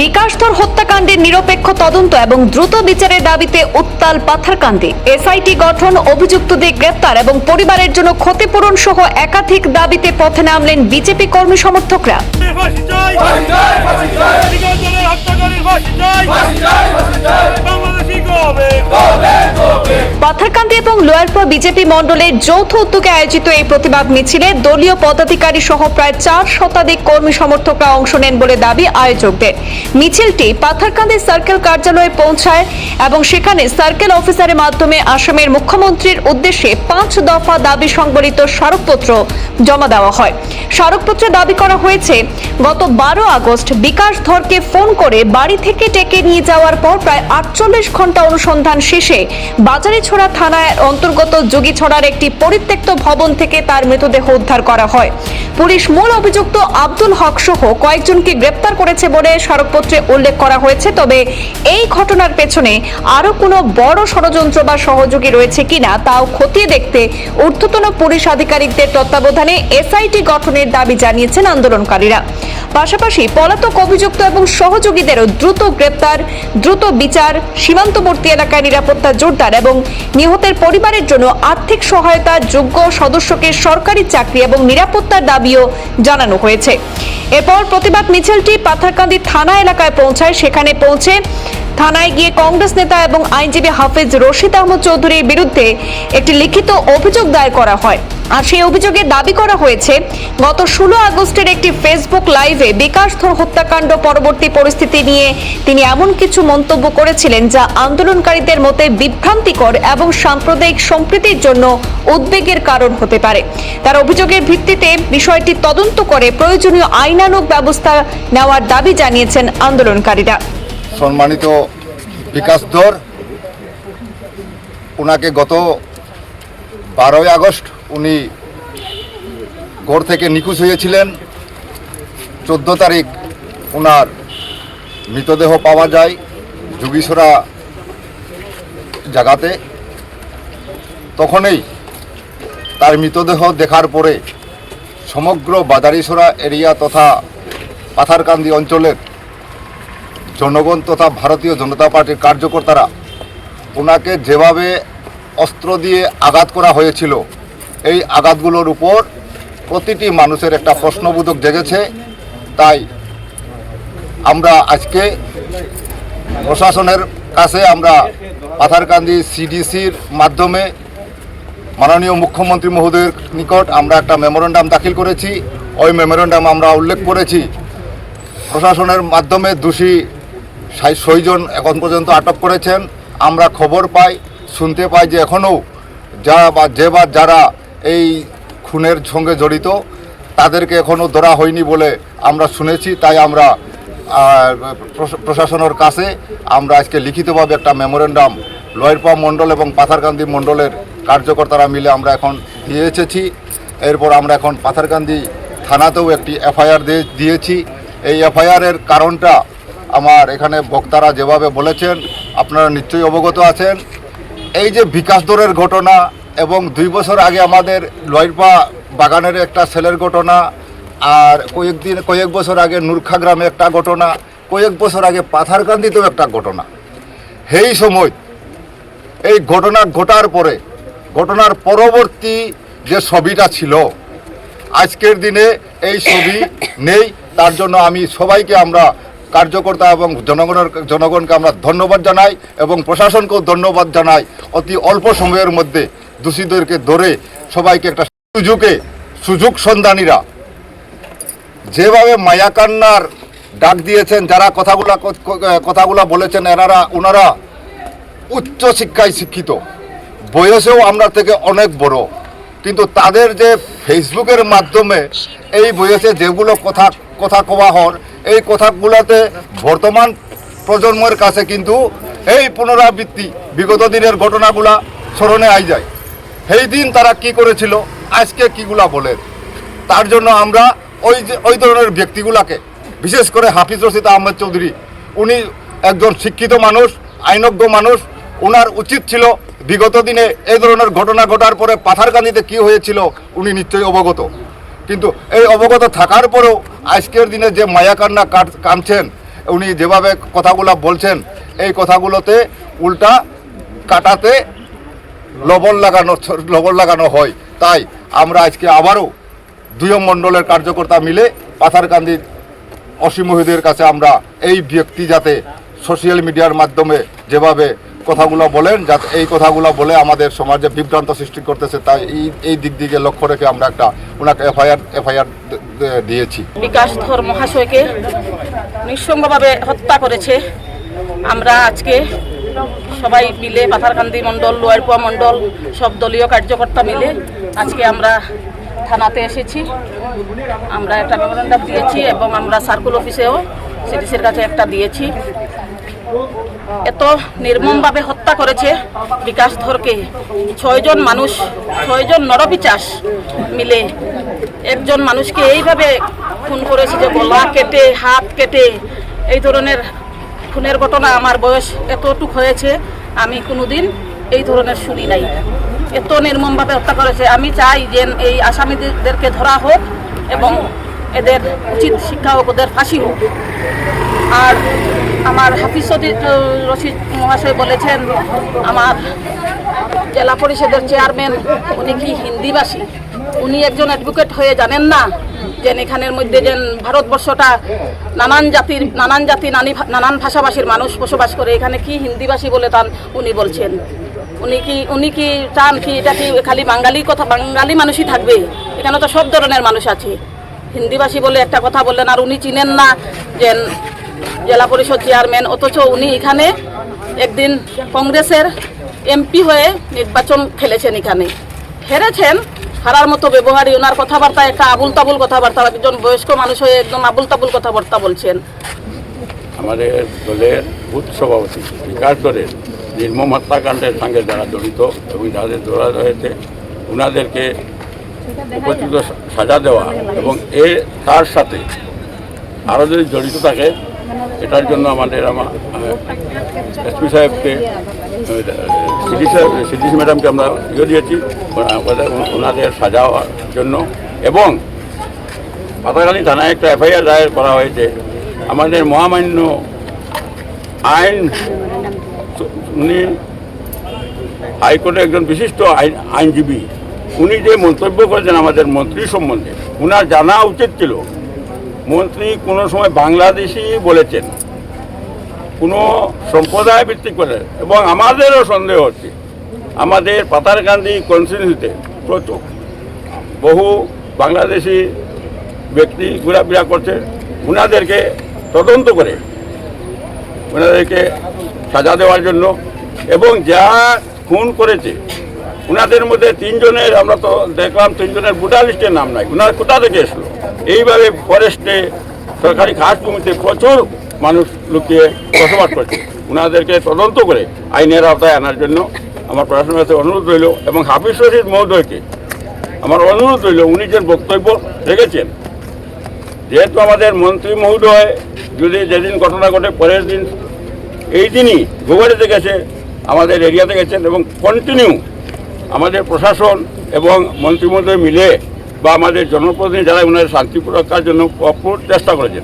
বিকাশধর হত্যাকাণ্ডের নিরপেক্ষ তদন্ত এবং দ্রুত বিচারের দাবিতে উত্তাল পাথারকান্দি। এসআইটি গঠন, অভিযুক্তদের গ্রেপ্তার এবং পরিবারের জন্য ক্ষতিপূরণ সহ একাধিক দাবিতে পথে নামলেন বিজেপি কর্মী সমর্থকরা। পাথারকান্দি এবং লোয়ারপুর বিজেপি মণ্ডলের যৌথ উদ্যোগে আয়োজিত এই প্রতিবাদ মিছিলে দলীয় পদাধিকারী সহ প্রায় 4 শতাধিক কর্মী সমর্থকরা অংশ নেন বলে দাবি আয়োজকদের। মিছিলটি পাথারকান্দি সার্কেল কার্যালয়ে পৌঁছায় এবং সেখানে সার্কেল অফিসারের মাধ্যমে আসামের মুখ্যমন্ত্রীর উদ্দেশ্যে 5 দফা দাবি সংবলিত স্মারকপত্র জমা দেওয়া হয়। স্মারকপত্রে দাবি করা হয়েছে, গত 12 আগস্ট বিকাশ ধরকে ফোন করে বাড়ি থেকে ডেকে নিয়ে যাওয়ার পর প্রায় 48 ঘন্টা অনুসন্ধান শেষে বাজারিছড়া থানার অন্তর্গত যোগীছড়ার একটি পরিত্যক্ত ভবন থেকে তার মৃতদেহ উদ্ধার করা হয়। পুলিশ মূল অভিযুক্ত আব্দুল হক সহ কয়েকজনকে গ্রেপ্তার করেছে বলে স্মারকপত্রে উল্লেখ করা হয়েছে। তবে এই ঘটনার পেছনে আরো কোনো বড় ষড়যন্ত্র বা সহযোগী রয়েছে কিনা তাও খতিয়ে দেখতে ঊর্ধ্বতন পুলিশ আধিকারিকদের তত্ত্বাবধানে এসআইটি গঠনের দাবি জানিয়েছেন আন্দোলনকারীরা। পাশাপাশি পলাতক অভিযুক্ত এবং সহযোগীদেরও দ্রুত গ্রেপ্তার, দ্রুত বিচার, সীমান্তবর্তী এলাকায় নিরাপত্তা জোরদার এবং নিহতের পরিবারের জন্য আর্থিক সহায়তা, যোগ্য সদস্যকে সরকারি চাকরি এবং নিরাপত্তার দাবিও জানানো হয়েছে। এরপর প্রতিবাদ মিছিলটি পাথারকান্দি থানা এলাকায় পৌঁছায়। সেখানে পৌঁছে থানায় গিয়ে কংগ্রেস নেতা এবং আইনজীবী হাফেজ রশিদ আহমদ চৌধুরীর বিরুদ্ধে একটি লিখিত অভিযোগ দায়ের করা হয়। আর সেই অভিযোগে দাবি করা হয়েছে, গত 16 আগস্টের একটি ফেসবুক লাইভে বিকাশধর হত্যাকাণ্ড পরবর্তী পরিস্থিতি নিয়ে তিনি এমন কিছু মন্তব্য করেছিলেন যা আন্দোলনকারীদের মতে বিভ্রান্তিকর এবং সাম্প্রদায়িক সম্প্রীতির জন্য উদ্বেগের কারণ হতে পারে। তার অভিযোগের ভিত্তিতে বিষয়টি তদন্ত করে প্রয়োজনীয় আইনানুগ ব্যবস্থা নেওয়ার দাবি জানিয়েছেন আন্দোলনকারীরা। সম্মানিত বিকাশধর, ওনাকে গত 12 আগস্ট উনি ঘর থেকে নিখোঁজ হয়েছিলেন। 14 তারিখ ওনার মৃতদেহ পাওয়া যায় যোগীছড়া জায়গাতে। তখনই তার মৃতদেহ দেখার পরে সমগ্র বাজারিছড়া এরিয়া তথা পাথারকান্দি অঞ্চলের জনগণ তথা ভারতীয় জনতা পার্টির কার্যকর্তারা ওনাকে যেভাবে অস্ত্র দিয়ে আঘাত করা হয়েছিল, এই আঘাতগুলোর উপর প্রতিটি মানুষের একটা প্রশ্নবোধক জেগেছে। তাই আমরা আজকে প্রশাসনের কাছে আমরা পাথারকান্দি সিডিসির মাধ্যমে মাননীয় মুখ্যমন্ত্রী মহোদয়ের নিকট আমরা একটা মেমোরেন্ডাম দাখিল করেছি। ওই মেমোরেন্ডাম আমরা উল্লেখ করেছি প্রশাসনের মাধ্যমে দোষী 6 জন এখন পর্যন্ত আটক করেছেন। আমরা খবর পাই, শুনতে পাই যে এখনও যারা এই খুনের সঙ্গে জড়িত তাদেরকে এখনও ধরা হয়নি বলে আমরা শুনেছি। তাই আমরা প্রশাসনের কাছে আমরা আজকে লিখিতভাবে একটা মেমোরেন্ডাম লোয়ারপুর মণ্ডল এবং পাথারকান্দি মণ্ডলের কার্যকর্তারা মিলে আমরা এখন দিয়ে এসেছি। এরপর আমরা এখন পাথারকান্দি থানাতেও একটি এফআইআর দিয়েছি। এই এফআইআরের কারণটা আমার এখানে বক্তারা যেভাবে বলেছেন আপনারা নিশ্চয়ই অবগত আছেন। এই যে বিকাশধরের ঘটনা এবং 2 বছর আগে আমাদের লোয়ারপুর বাগানের একটা ছেলের ঘটনা, আর কয়েক বছর আগে নূরখা গ্রামে একটা ঘটনা, কয়েক বছর আগে পাথারকান্দিতেও একটা ঘটনা। সেই সময় এই ঘটনা ঘটার পরে ঘটনার পরবর্তী যে ছবিটা ছিল, আজকের দিনে এই ছবি নেই। তার জন্য আমি সবাইকে আমরা কার্যকর্তা এবং জনগণকে আমরা ধন্যবাদ জানাই এবং প্রশাসনকেও ধন্যবাদ জানাই। অতি অল্প সময়ের মধ্যে দোষীদেরকে ধরে সবাইকে একটা সুযোগ সন্ধানীরা যেভাবে মায়াকান্নার ডাক দিয়েছেন, যারা কথাগুলা বলেছেন, ওনারা উচ্চ শিক্ষায় শিক্ষিত, বয়সেও আমরা থেকে অনেক বড়, কিন্তু তাদের যে ফেসবুকের মাধ্যমে এই বয়সে যেগুলো কথা কওয়া হয়, এই কথাগুলোতে বর্তমান প্রজন্মের কাছে কিন্তু এই পুনরাবৃত্তি বিগত দিনের ঘটনাগুলা স্মরণে আই যায়। সেই দিন তারা কি করেছিল, আজকে কিগুলা বলে। তার জন্য আমরা ওই ধরনের ব্যক্তিগুলাকে, বিশেষ করে হাফিজ রশিদ আহমেদ চৌধুরী, উনি একজন শিক্ষিত মানুষ, আইনজ্ঞ মানুষ। ওনার উচিত ছিল বিগত দিনে এই ধরনের ঘটনা ঘটার পরে পাথারকান্দিতে কি হয়েছিল উনি নিশ্চয়ই অবগত। কিন্তু এই অবগত থাকার পরেও আজকের দিনে যে মায়াকান্না কামছেন, উনি যেভাবে কথাগুলো বলছেন, এই কথাগুলোতে উল্টা কাটাতে লবণ লাগানো হয়। তাই আমরা আজকে আবারও দুই মণ্ডলের কার্যকর্তা মিলে পাথারকান্দির অসীম মহিদের কাছে আমরা এই ব্যক্তি যাতে সোশ্যাল মিডিয়ার মাধ্যমে যেভাবে কথাগুলো বলেন, যাতে এই কথাগুলো বলে আমাদের সমাজে বিভ্রান্ত সৃষ্টি করতেছে, তাই এই দিক দিকে লক্ষ্য রেখে আমরা একটা ওনাকে এফআইআর দিয়েছি। বিকাশ ধর মহাশয়কে নিঃসঙ্গভাবে হত্যা করেছে। আমরা আজকে সবাই মিলে পাথারকান্দি মণ্ডল, লোয়ারপুয়া মণ্ডল, সব দলীয় কার্যকর্তা মিলে আজকে আমরা থানাতে এসেছি। আমরা একটা মেমোরেন্ডাম দিয়েছি এবং আমরা সার্কুল অফিসেও সিডিসির কাছে একটা দিয়েছি। এত নির্মমভাবে হত্যা করেছে বিকাশ ধরকে 6 জন মানুষ, 6 জন নরপিচাস মিলে একজন মানুষকে এইভাবে খুন করেছে যে গলা কেটে, হাত কেটে। এই ধরনের খুনের ঘটনা আমার বয়স এতটুক হয়েছে, আমি কোনোদিন এই ধরনের শুনি নাই। এত নির্মমভাবে হত্যা করেছে। আমি চাই যে এই আসামিদেরকে ধরা হোক এবং এদের উচিত শিক্ষা হোক, ওদের ফাঁসি হোক। আর আমার হাফিজ রশিদ মহাশয় বলেছেন, আমার জেলা পরিষদের চেয়ারম্যান উনি কি হিন্দিভাষী? উনি একজন অ্যাডভোকেট হয়ে জানেন না যে এখানের মধ্যে যে ভারতবর্ষটা নানান জাতি নানান ভাষাভাষীর মানুষ বসবাস করে, এখানে কি হিন্দিভাষী বলে তান উনি বলছেন? উনি কি চান কি এটা কি খালি বাঙালি মানুষই থাকবে? এখানে তো সব ধরনের মানুষ আছে। হিন্দিভাষী বলে একটা কথা বললেন, আর উনি চিনেন না যে জেলা পরিষদ চেয়ারম্যান, অথচ উনি এখানে একদিন কংগ্রেসের এমপি হয়ে নির্বাচন খেলেছেন, এখানে হেরেছেন। হারার মতো ব্যবহারই, ওনার কথাবার্তা একটা আবুল তাবুল কথাবার্তা, একজন বয়স্ক মানুষ হয়ে একদম আবুল তাবুল কথাবার্তা বলছেন। আমাদের দলের বুথ সভাপতি বিকাশ দলের নির্মম হত্যাকাণ্ডের সঙ্গে যারা জড়িত এবং যাদের ধরা হয়েছে ওনাদেরকে উপযুক্ত সাজা দেওয়া এবং তার সাথে আরও যদি জড়িত থাকে এটার জন্য আমার এসপি সাহেবকে, সিডিসি ম্যাডামকে আমরা দিয়েছি ওনাদের সাজা হওয়ার জন্য। এবং পাতাকালী থানায় একটা এফআইআর দায়ের করা হয়েছে। আমাদের মহামান্য উনি হাইকোর্টের একজন বিশিষ্ট আইনজীবী, উনি যে মন্তব্য করেছেন আমাদের মন্ত্রী সম্বন্ধে, ওনার জানা উচিত ছিল মন্ত্রী কোনো সময় বাংলাদেশি বলেছেন, কোনো সম্প্রদায় ভিত্তিক করে। এবং আমাদেরও সন্দেহ হচ্ছে আমাদের পাথারকান্দি কনস্টিটিউন্সিতে প্রচুর বহু বাংলাদেশি ব্যক্তি ঘোরাফেরা করছে। ওনাদেরকে তদন্ত করে ওনাদেরকে সাজা দেওয়ার জন্য, এবং যা খুন করেছে ওনাদের মধ্যে 3 জনের আমরা তো দেখলাম 3 জনের ভোটার লিস্টের নাম নাই। ওনারা কোথা থেকে এসলো? এইভাবে ফরেস্টে, সরকারি ঘাস জমিতে প্রচুর মানুষ লুকিয়ে বসবাস করছে। ওনাদেরকে তদন্ত করে আইনের আওতায় আনার জন্য আমার প্রশাসনের কাছে অনুরোধ রইল। এবং হাফিজ রশিদ মহোদয়কে আমার অনুরোধ রইল, উনি যে বক্তব্য রেখেছেন, যেহেতু আমাদের মন্ত্রী মহোদয় যদি যেদিন ঘটনা ঘটে পরের দিন এই দিনই গুয়াহাটিতে গেছে, আমাদের এরিয়াতে গেছেন এবং কন্টিনিউ আমাদের প্রশাসন এবং মন্ত্রী মহোদয় মিলে বা আমাদের জনপ্রতিনিধি যারা ওনার শান্তি রক্ষার জন্য চেষ্টা করেছেন।